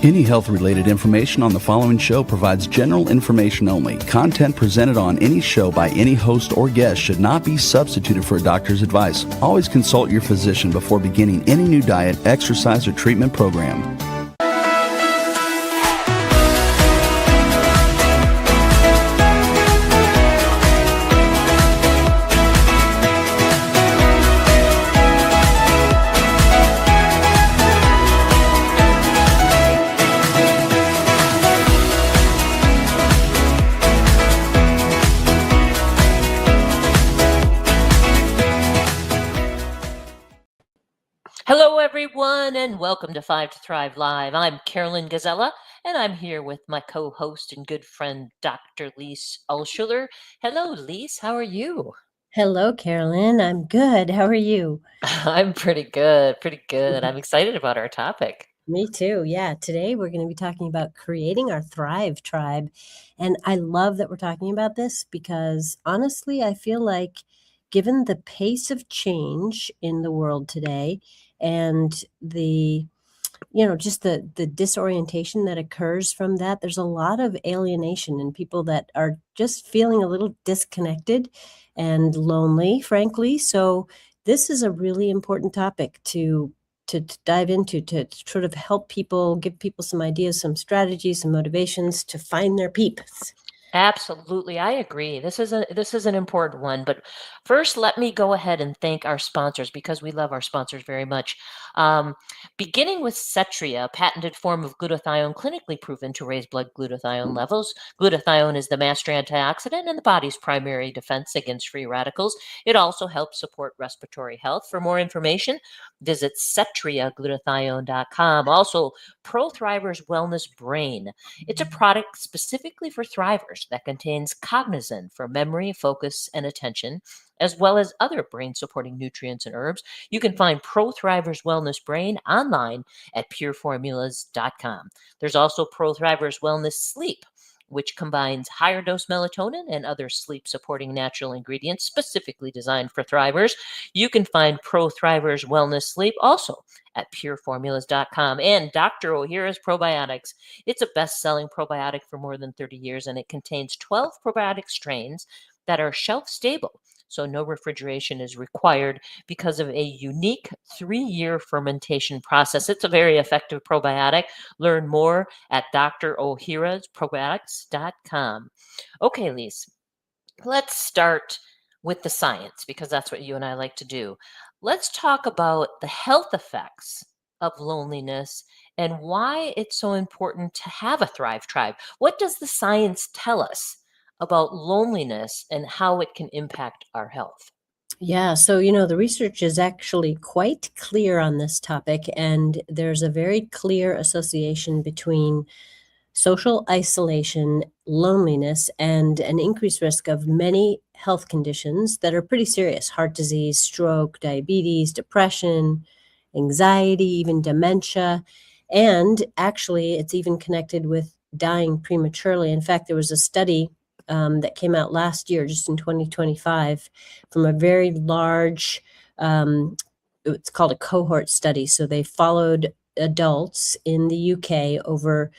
Any health-related information on the following show provides general information only. Content presented on any show by any host or guest should not be substituted for a doctor's advice. Always consult your physician before beginning any new diet, exercise, or treatment program. Hello, everyone, and welcome to 5 to Thrive Live. I'm Karolyn Gazella, and I'm here with my co-host and good friend, Dr. Lise Alschuler. Hello, Lise. How are you? Hello, Karolyn. I'm good. How are you? I'm pretty good, pretty good. I'm excited about our topic. Me too. Yeah. Today we're going to be talking about creating our Thrive Tribe. And I love that we're talking about this because honestly, I feel like given the pace of change in the world today and just the disorientation that occurs from that, there's a lot of alienation and people that are just feeling a little disconnected and lonely, frankly. So this is a really important topic to dive into, to sort of help people, give people some ideas, some strategies, some motivations to find their peeps. Absolutely, I agree. This is an important one. But first, let me go ahead and thank our sponsors because we love our sponsors very much. Beginning with Cetria, a patented form of glutathione clinically proven to raise blood glutathione levels. Glutathione is the master antioxidant and the body's primary defense against free radicals. It also helps support respiratory health. For more information, visit cetriaglutathione.com. Also, ProThriver's Wellness Brain. It's a product specifically for thrivers that contains cognizin for memory, focus, and attention, as well as other brain-supporting nutrients and herbs. You can find ProThriver's Wellness Brain online at pureformulas.com. There's also ProThriver's Wellness Sleep, which combines higher dose melatonin and other sleep-supporting natural ingredients specifically designed for thrivers. You can find ProThriver's Wellness Sleep also at pureformulas.com. And Dr. Ohhira's Probiotics. It's a best-selling probiotic for more than 30 years, and it contains 12 probiotic strains that are shelf-stable, so no refrigeration is required because of a unique 3-year fermentation process. It's a very effective probiotic. Learn more at drohhirasprobiotics.com. Okay, Lise, let's start with the science because that's what you and I like to do. Let's talk about the health effects of loneliness and why it's so important to have a Thrive Tribe. What does the science tell us about loneliness and how it can impact our health? Yeah, so the research is actually quite clear on this topic, and there's a very clear association between social isolation, loneliness, and an increased risk of many health conditions that are pretty serious: heart disease, stroke, diabetes, depression, anxiety, even dementia. And actually, it's even connected with dying prematurely. In fact, there was a study that came out last year, just in 2025, from a very large, it's called a cohort study. So they followed adults in the UK over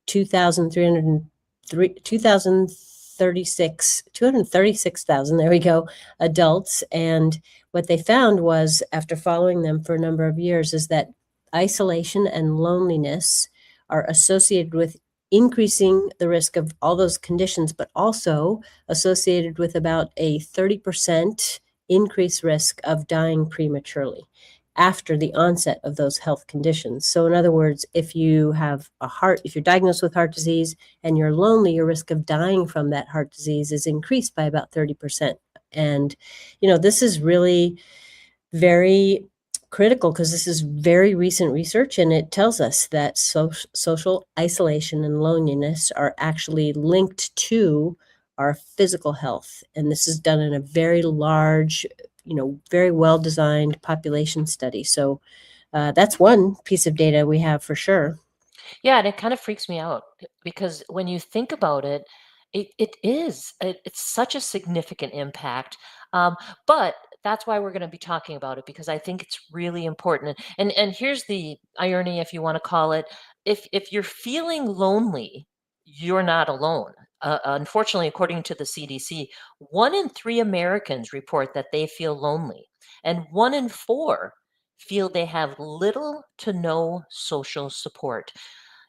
236,000, there we go, adults. And what they found was, after following them for a number of years, is that isolation and loneliness are associated with increasing the risk of all those conditions, but also associated with about a 30% increased risk of dying prematurely after the onset of those health conditions. So in other words, if you're diagnosed with heart disease and you're lonely, your risk of dying from that heart disease is increased by about 30%. And, this is really very critical because this is very recent research, and it tells us that social isolation and loneliness are actually linked to our physical health. And this is done in a very large, very well-designed population study. So that's one piece of data we have for sure. Yeah, and it kind of freaks me out because when you think about it, it's such a significant impact. But that's why we're going to be talking about it because I think it's really important. And here's the irony, if you want to call it. if you're feeling lonely, you're not alone. Unfortunately, according to the CDC, 1 in 3 Americans report that they feel lonely, and 1 in 4 feel they have little to no social support.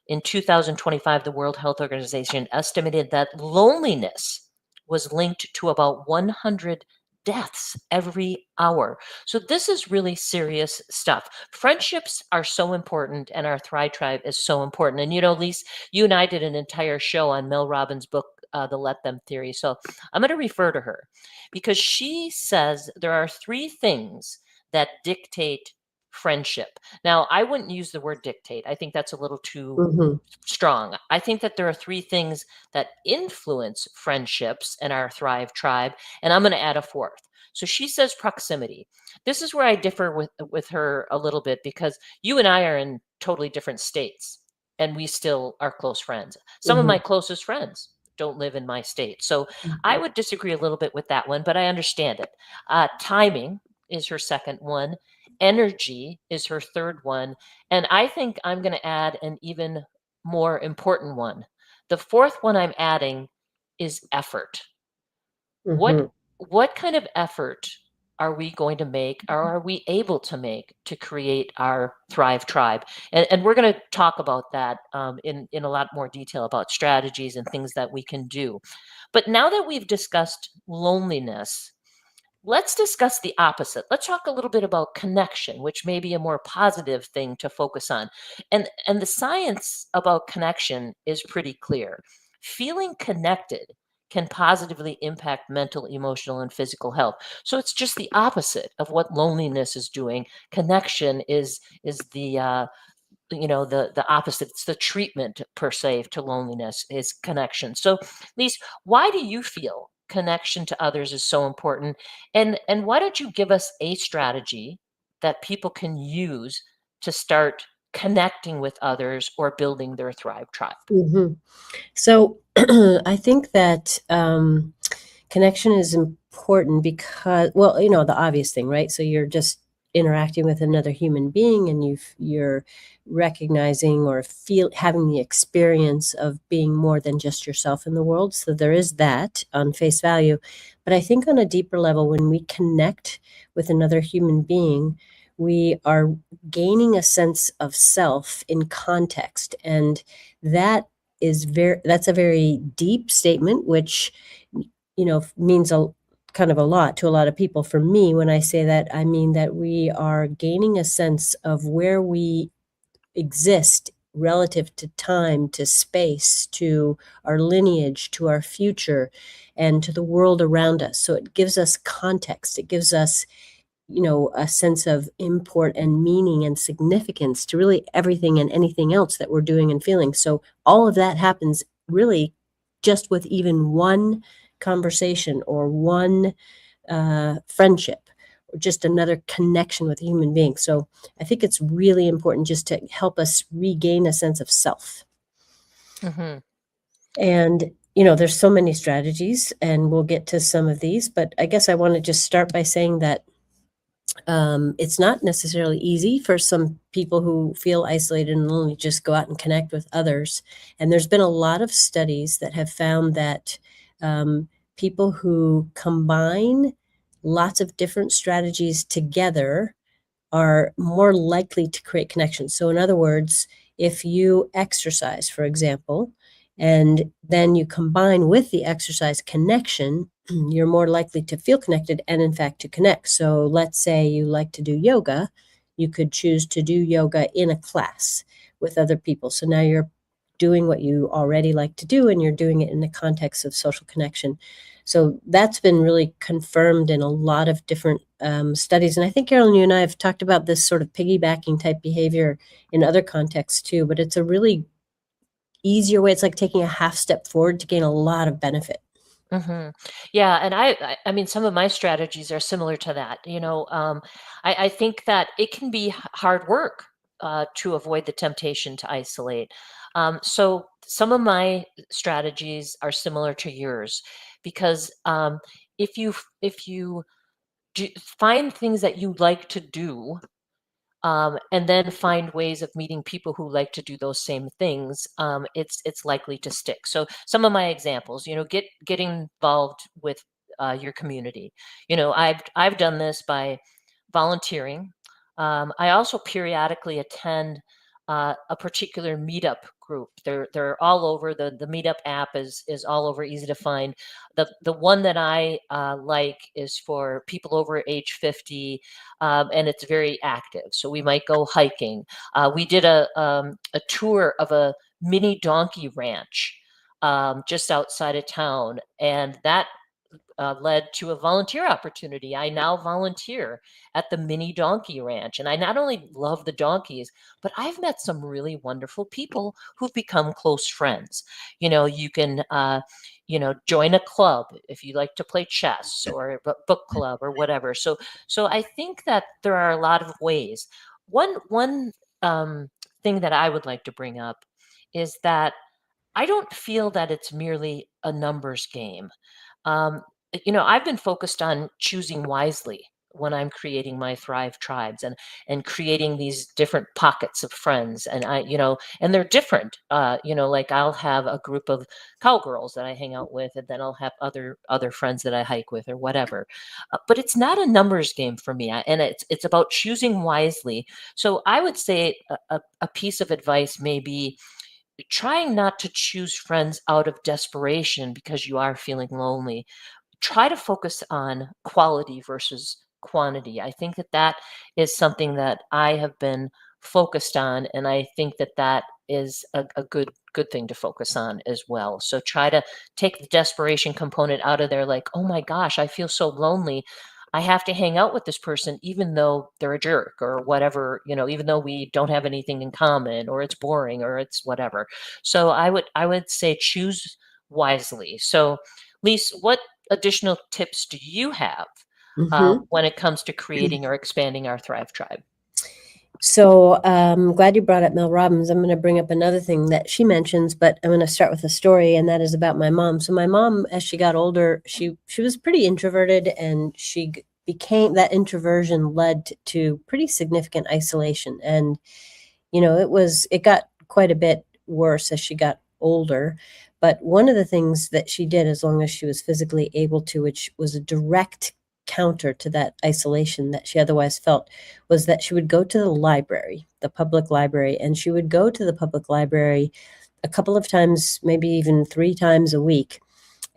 In 2025, the World Health Organization estimated that loneliness was linked to about 100 deaths every hour. So this is really serious stuff. Friendships are so important, and our Thrive Tribe is so important. And Lise, you and I did an entire show on Mel Robbins' book, The Let Them Theory. So I'm going to refer to her because she says there are 3 things that dictate friendship. Now, I wouldn't use the word dictate. I think that's a little too Mhm. strong. I think that there are 3 things that influence friendships in our Thrive Tribe, and I'm going to add a 4th. So she says proximity. This is where I differ with her a little bit because you and I are in totally different states, and we still are close friends. Some of my Mhm. closest friends don't live in my state, so I Mhm. would disagree a little bit with that one, but I understand it. Timing is her second one. Energy is her third one. And I think I'm going to add an even more important one. The 4th one I'm adding is effort. What Mhm. what kind of effort are we going to make, or are we able to make, to create our Thrive Tribe? And we're going to talk about that in a lot more detail about strategies and things that we can do. But now that we've discussed loneliness, let's discuss the opposite. Let's talk a little bit about connection, which may be a more positive thing to focus on. And the science about connection is pretty clear. Feeling connected can positively impact mental, emotional, and physical health. So it's just the opposite of what loneliness is doing. Connection is the opposite. It's the treatment per se to loneliness is connection. So Lise, why do you feel connection to others is so important, and why don't you give us a strategy that people can use to start connecting with others or building their Thrive Tribe? Mhm. So I think that connection is important because, well, the obvious thing, right? So you're just interacting with another human being, and you're recognizing or having the experience of being more than just yourself in the world. So there is that on face value. But I think on a deeper level, when we connect with another human being, we are gaining a sense of self in context. And that that's a very deep statement, which means a kind of a lot to a lot of people. For me, when I say that, I mean that we are gaining a sense of where we exist relative to time, to space, to our lineage, to our future, and to the world around us. So it gives us context. It gives us a sense of import and meaning and significance to really everything and anything else that we're doing and feeling. So all of that happens really just with even one conversation or one friendship or just another connection with a human being. So I think it's really important just to help us regain a sense of self. Hmm. And there's so many strategies, and we'll get to some of these, but I guess I want to just start by saying that it's not necessarily easy for some people who feel isolated and lonely, just go out and connect with others. And there's been a lot of studies that have found that people who combine lots of different strategies together are more likely to create connections. So in other words, if you exercise, for example, and then you combine with the exercise connection, you're more likely to feel connected and in fact to connect. So let's say you like to do yoga, you could choose to do yoga in a class with other people. So now you're doing what you already like to do, and you're doing it in the context of social connection. So that's been really confirmed in a lot of different studies. And I think, Carolyn, you and I have talked about this sort of piggybacking type behavior in other contexts too, but it's a really easier way. It's like taking a half step forward to gain a lot of benefit. Hmm. Yeah, and I mean, some of my strategies are similar to that. I think that it can be hard work to avoid the temptation to isolate. So some of my strategies are similar to yours because if you find things that you like to do, and then find ways of meeting people who like to do those same things, it's likely to stick. So some of my examples, getting involved with your community. I've done this by volunteering. I also periodically attend a particular meetup group. They're all over. The meetup app is all over, easy to find. The one that I like is for people over age 50, and it's very active. So we might go hiking. We did a tour of a mini donkey ranch just outside of town, and that led to a volunteer opportunity. I now volunteer at the mini donkey ranch, and I not only love the donkeys, but I've met some really wonderful people who've become close friends. You can join a club if you like to play chess, or a book club or whatever. So I think that there are a lot of ways. One thing that I would like to bring up is that I don't feel that it's merely a numbers game. Um, I've been focused on choosing wisely when I'm creating my Thrive tribes, and creating these different pockets of friends. And and they're different. Like I'll have a group of cowgirls that I hang out with, and then I'll have other friends that I hike with or whatever. But it's not a numbers game for me, and it's about choosing wisely. So I would say a piece of advice may be trying not to choose friends out of desperation because you are feeling lonely. Try to focus on quality versus quantity. I think that is something that I have been focused on, and I think that is a good thing to focus on as well. So try to take the desperation component out of there, like, oh my gosh, I feel so lonely. I have to hang out with this person even though they're a jerk or whatever, even though we don't have anything in common, or it's boring, or it's whatever. So I would say choose wisely. So Lise, what additional tips do you have Mhm. when it comes to creating or expanding our Thrive Tribe? So glad you brought up Mel Robbins. I'm going to bring up another thing that she mentions, but I'm going to start with a story, and that is about my mom. So my mom, as she got older, she was pretty introverted, and she became, that introversion led to pretty significant isolation. And it got quite a bit worse as she got older. But one of the things that she did, as long as she was physically able to, which was a direct counter to that isolation that she otherwise felt, was that she would go to the library, the public library, and she would go to the public library a couple of times, maybe even 3 times a week.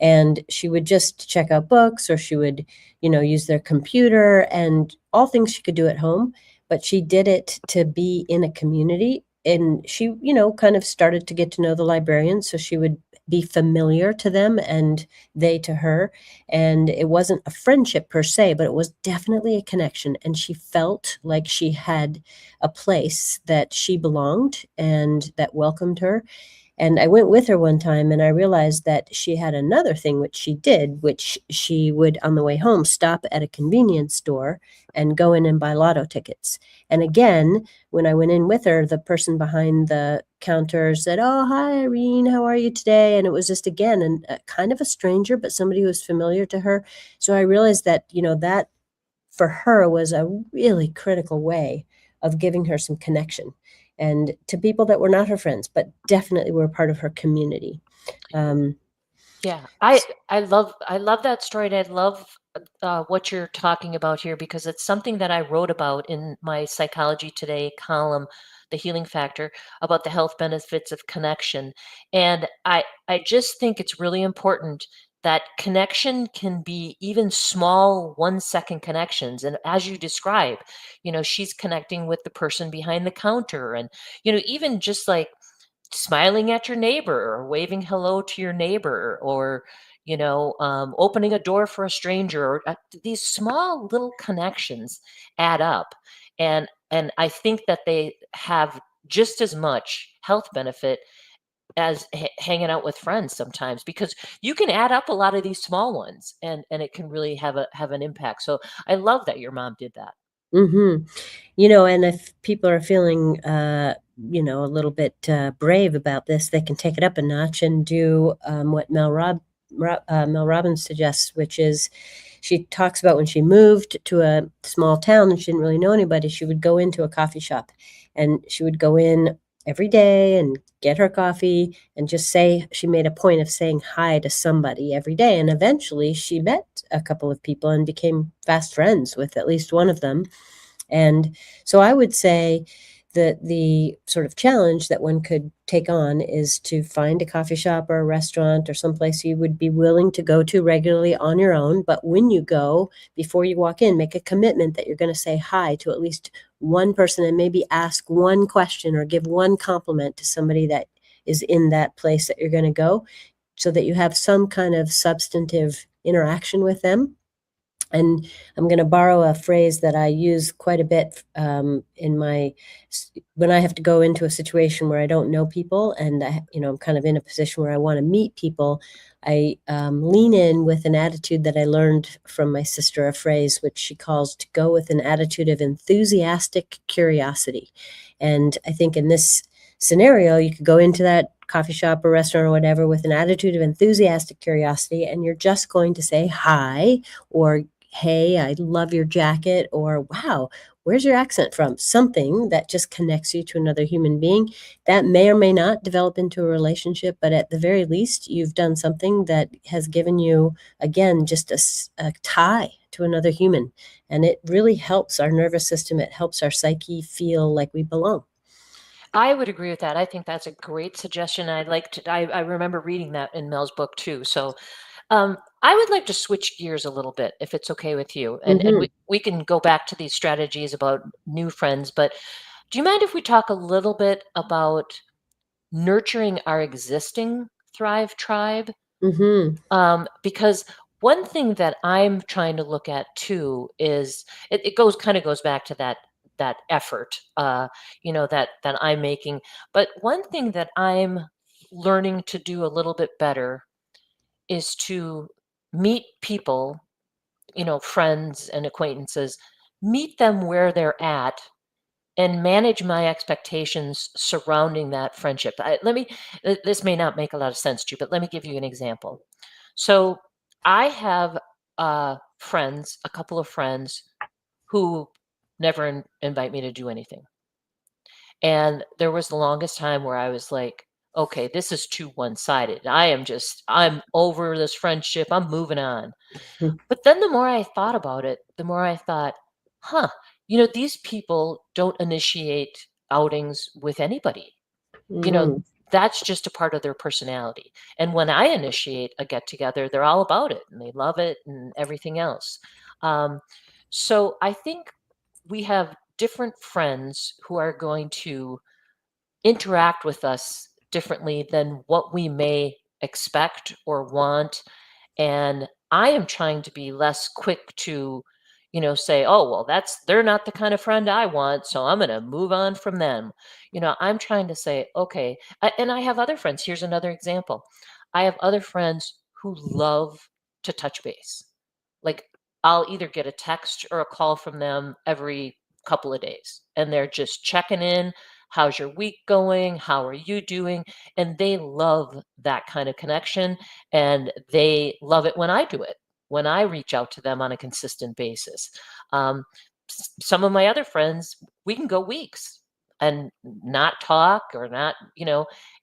And she would just check out books, or she would, use their computer, and all things she could do at home. But she did it to be in a community. And she, kind of started to get to know the librarians. So she would be familiar to them, and they to her. And it wasn't a friendship per se, but it was definitely a connection. And she felt like she had a place that she belonged and that welcomed her. And I went with her one time, and I realized that she had another thing which she did, which she would, on the way home, stop at a convenience store and go in and buy lotto tickets. And again, when I went in with her, the person behind the counter said, "Oh, hi, Irene, how are you today?" And it was just, again, kind of a stranger, but somebody who was familiar to her. So I realized that, that for her was a really critical way of giving her some connection, and to people that were not her friends, but definitely were part of her community. Um, Yeah, I love that story, and I love what you're talking about here, because it's something that I wrote about in my Psychology Today column, The Healing Factor, about the health benefits of connection. And I just think it's really important that connection can be even small 1-second connections. And as you describe, she's connecting with the person behind the counter, and even just like smiling at your neighbor, or waving hello to your neighbor, or opening a door for a stranger, or these small little connections add up. And I think that they have just as much health benefit as hanging out with friends sometimes, because you can add up a lot of these small ones, and it can really have an impact. So I love that your mom did that. mhm. And if people are feeling, a little bit brave about this, they can take it up a notch and do what Mel Robbins suggests, which is she talks about when she moved to a small town and she didn't really know anybody, she would go into a coffee shop and she would go in every day and get her coffee and just say, she made a point of saying hi to somebody every day. And eventually she met a couple of people and became fast friends with at least one of them. And so I would say that the sort of challenge that one could take on is to find a coffee shop or a restaurant or someplace you would be willing to go to regularly on your own. But when you go, before you walk in, make a commitment that you're going to say hi to at least one person and maybe ask one question or give one compliment to somebody that is in that place that you're going to go, so that you have some kind of substantive interaction with them. And I'm going to borrow a phrase that I use quite a bit when I have to go into a situation where I don't know people and I'm kind of in a position where I want to meet people. I lean in with an attitude that I learned from my sister, a phrase which she calls to go with an attitude of enthusiastic curiosity. And I think in this scenario, you could go into that coffee shop or restaurant or whatever with an attitude of enthusiastic curiosity, and you're just going to say hi, or hey, I love your jacket, or wow, where's your accent from? Something that just connects you to another human being. That may or may not develop into a relationship, but at the very least, you've done something that has given you, again, just a tie to another human. And it really helps our nervous system. It helps our psyche feel like we belong. I would agree with that. I think that's a great suggestion. I remember reading that in Mel's book too. So I would like to switch gears a little bit, if it's okay with you. And Mm-hmm. we can go back to these strategies about new friends, but do you mind if we talk a little bit about nurturing our existing Thrive tribe? Mm-hmm. Because one thing that I'm trying to look at too is it goes back to that effort, that I'm making. But one thing that I'm learning to do a little bit better is to meet people, friends and acquaintances, meet them where they're at and manage my expectations surrounding that friendship. This may not make a lot of sense to you, but let me give you an example. So I have a couple of friends who never invite me to do anything. And there was the longest time where I was like, okay, this is too one-sided. I'm over this friendship. I'm moving on. But then the more I thought about it, the more I thought, huh, these people don't initiate outings with anybody. You know, Mm-hmm. that's just a part of their personality. And when I initiate a get together, they're all about it and they love it and everything else. Um, so I think we have different friends who are going to interact with us differently than what we may expect or want. And I am trying to be less quick to, say, oh, well, they're not the kind of friend I want, so I'm going to move on from them. I'm trying to say, okay, and I have other friends. Here's another example. I have other friends who love to touch base. Like, I'll either get a text or a call from them every couple of days, and they're just checking in. How's your week going? How are you doing? And they love that kind of connection, and they love it when I do it, when I reach out to them on a consistent basis. Um, some of my other friends, we can go weeks and not talk or not,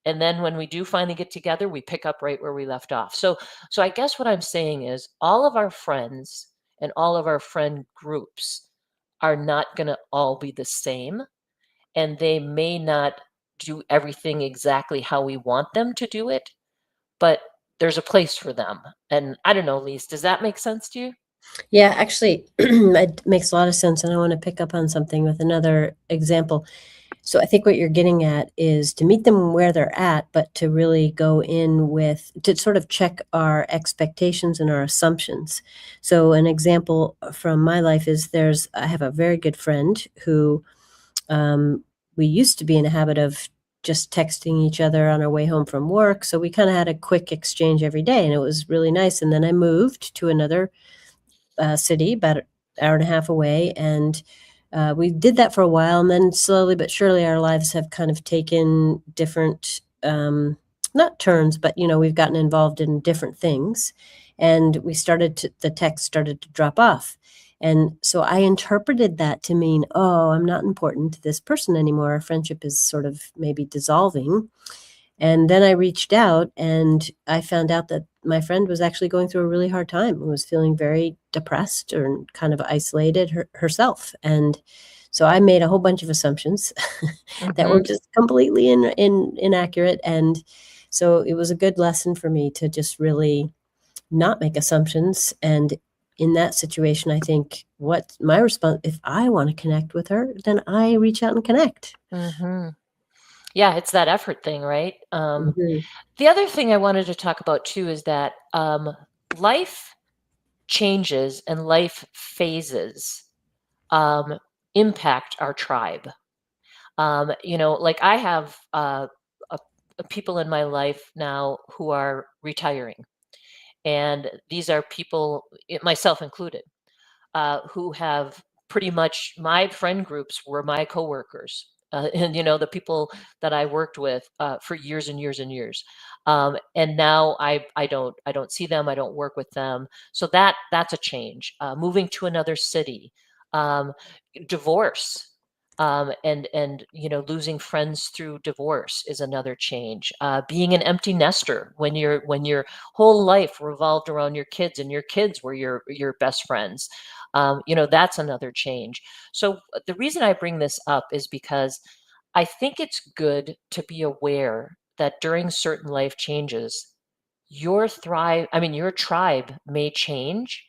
and then when we do finally get together, we pick up right where we left off. So I guess what I'm saying is all of our friends and all of our friend groups are not going to all be the same, and they may not do everything exactly how we want them to do it, but there's a place for them. And I don't know, Lise, does that make sense to you? Yeah, actually, it makes a lot of sense. And I want to pick up on something with another example. So I think what you're getting at is to meet them where they're at, but to really go in to sort of check our expectations and our assumptions. So an example from my life is I have a very good friend who we used to be in a habit of just texting each other on our way home from work. So we kind of had a quick exchange every day, and it was really nice. And then I moved to another city, about an hour and a half away, and we did that for a while. And then slowly but surely, our lives have kind of taken different, not turns, but we've gotten involved in different things. and the text started to drop off. And so I interpreted that to mean, oh, I'm not important to this person anymore. Our friendship is sort of maybe dissolving. And then I reached out and I found out that my friend was actually going through a really hard time and was feeling very depressed or kind of isolated herself. And so I made a whole bunch of assumptions that were Mhm. just completely inaccurate. And so it was a good lesson for me to just really not make assumptions. And in that situation, I think what my response, if I want to connect with her, then I reach out and connect. Mhm. Yeah, it's that effort thing, right? Mhm. The other thing I wanted to talk about too is that life changes and life phases um, impact our tribe. Like I have a, people in my life now who are retiring, and these are people, myself included, who have pretty much my friend groups were my coworkers. And the people that I worked with for years and years and years, and now I don't see them. I don't work with them. So that's a change. Moving to another city, um, divorce, and losing friends through divorce is another change. Being an empty nester when your whole life revolved around your kids and your kids were your best friends, that's another change. So the reason I bring this up is because I think it's good to be aware that during certain life changes, your tribe may change,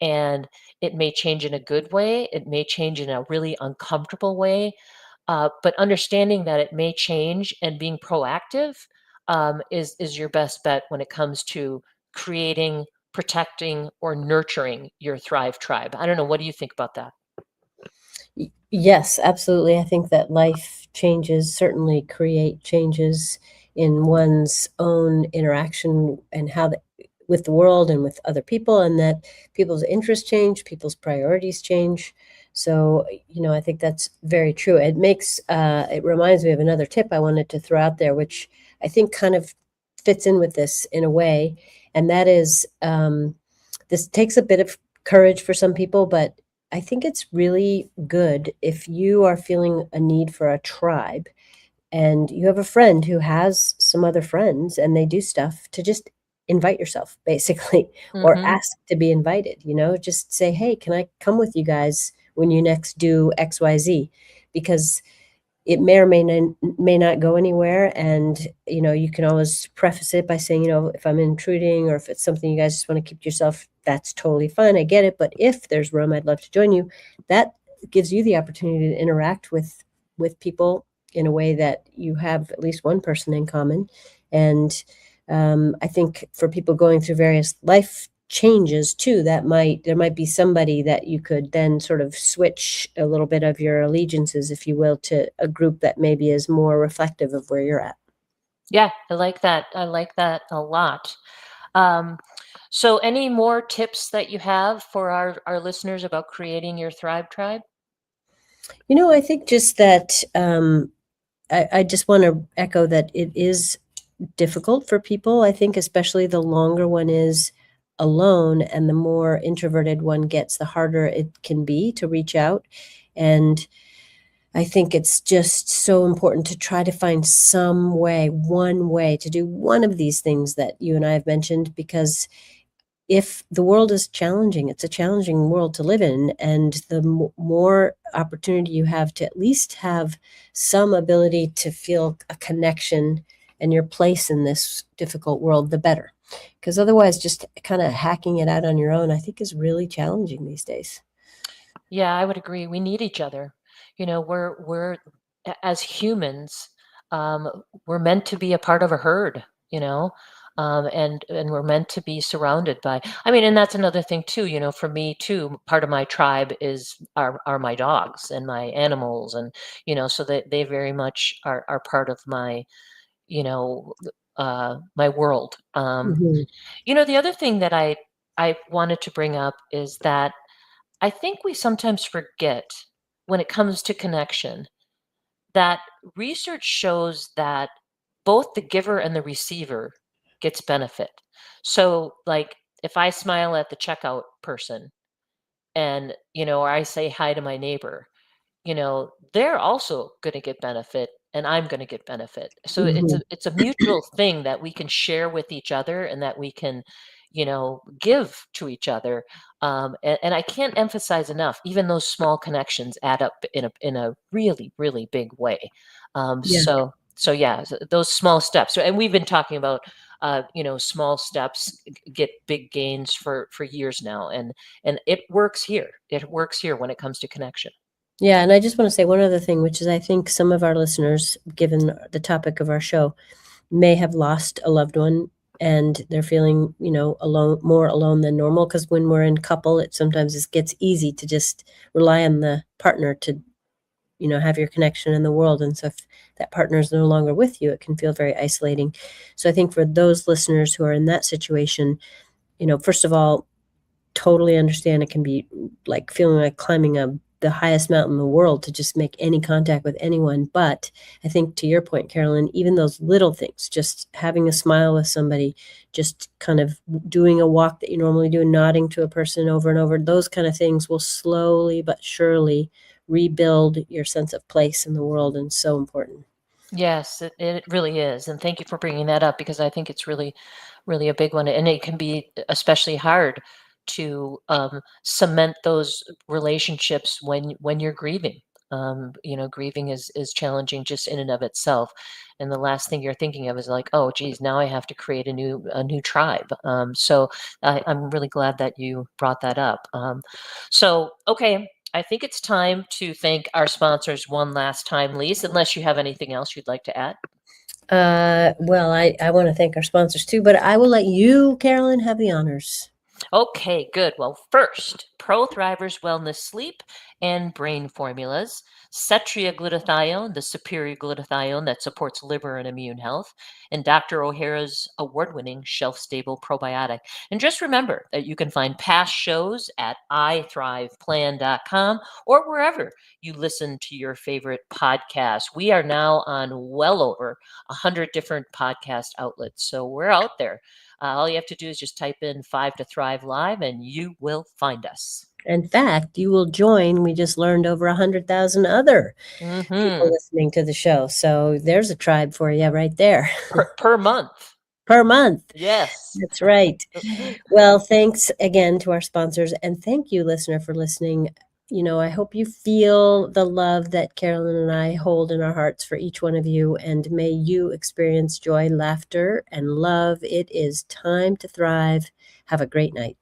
and it may change in a good way. It may change in a really uncomfortable way. But understanding that it may change and being proactive is your best bet when it comes to creating, protecting, or nurturing your Thrive tribe. I don't know. What do you think about that? Yes, absolutely. I think that life changes certainly create changes in one's own interaction and with the world and with other people, and that people's interests change, people's priorities change. So, I think that's very true. It reminds me of another tip I wanted to throw out there, which I think kind of fits in with this in a way. And that is, this takes a bit of courage for some people, but I think it's really good if you are feeling a need for a tribe and you have a friend who has some other friends and they do stuff, to just invite yourself basically, or Hmm. ask to be invited. Just say, hey, can I come with you guys when you next do XYZ? Because it may or may not go anywhere, and you can always preface it by saying, if I'm intruding or if it's something you guys just want to keep to yourself, that's totally fine, I get it, but if there's room, I'd love to join you. That gives you the opportunity to interact with people in a way that you have at least one person in common. And I think for people going through various life changes too, there might be somebody that you could then sort of switch a little bit of your allegiances, if you will, to a group that maybe is more reflective of where you're at. Yeah, I like that. I like that a lot. Um, so, any more tips that you have for our listeners about creating your Thrive tribe? I think just that, I just want to echo that it is difficult for people. I think especially the longer one is alone and the more introverted one gets, the harder it can be to reach out. And I think it's just so important to try to find one way to do one of these things that you and I have mentioned, because if the world is challenging, it's a challenging world to live in. And the more opportunity you have to at least have some ability to feel a connection and your place in this difficult world, the better. Because otherwise, just kind of hacking it out on your own, I think, is really challenging these days. Yeah, I would agree. We need each other. As humans, we're meant to be a part of a herd. And we're meant to be surrounded by. I mean, and that's another thing too. For me too, part of my tribe are my dogs and my animals, and so they very much are part of you know my world. Mhm. The other thing that I wanted to bring up is that I think we sometimes forget, when it comes to connection, that research shows that both the giver and the receiver gets benefit. So, like, if I smile at the checkout person and, or I say hi to my neighbor, they're also going to get benefit and I'm going to get benefit. So Mhm. it's a mutual thing that we can share with each other and that we can, give to each other. And I can't emphasize enough, even those small connections add up in a really, really big way. Yeah. So yeah, those small steps. And we've been talking about, small steps get big gains for years now, and it works here. It works here when it comes to connection. Yeah, and I just want to say one other thing, which is I think some of our listeners, given the topic of our show, may have lost a loved one and they're feeling, alone, more alone than normal. Because when we're in couple, it gets easy to just rely on the partner to, have your connection in the world. And so if that partner is no longer with you, it can feel very isolating. So I think for those listeners who are in that situation, first of all, totally understand it can be like feeling like climbing the highest mountain in the world to just make any contact with anyone. But I think to your point, Carolyn, even those little things, just having a smile with somebody, just kind of doing a walk that you normally do, nodding to a person over and over, those kind of things will slowly but surely rebuild your sense of place in the world, and so important. Yes, it really is. And thank you for bringing that up because I think it's really, really a big one. And it can be especially hard to cement those relationships when you're grieving. Grieving is challenging just in and of itself. And the last thing you're thinking of is like, oh, geez, now I have to create a new tribe. So I'm really glad that you brought that up. So, okay. I think it's time to thank our sponsors one last time, Lise, unless you have anything else you'd like to add. Well, I want to thank our sponsors too, but I will let you, Carolyn, have the honors. Okay, good. Well, first, Pro Thrivers Wellness Sleep and Brain Formulas, Cetria Glutathione, the superior glutathione that supports liver and immune health, and Dr. O'Hara's award-winning shelf-stable probiotic. And just remember that you can find past shows at ithriveplan.com or wherever you listen to your favorite podcast. We are now on well over 100 different podcast outlets, so we're out there. All you have to do is just type in 5 to Thrive Live and you will find us. In fact, you will join. We just learned over 100,000 other people listening to the show. So there's a tribe for you right there. Per month. Per month. Yes. That's right. Well, thanks again to our sponsors. And thank you, listener, for listening. I hope you feel the love that Carolyn and I hold in our hearts for each one of you. And may you experience joy, laughter, and love. It is time to thrive. Have a great night.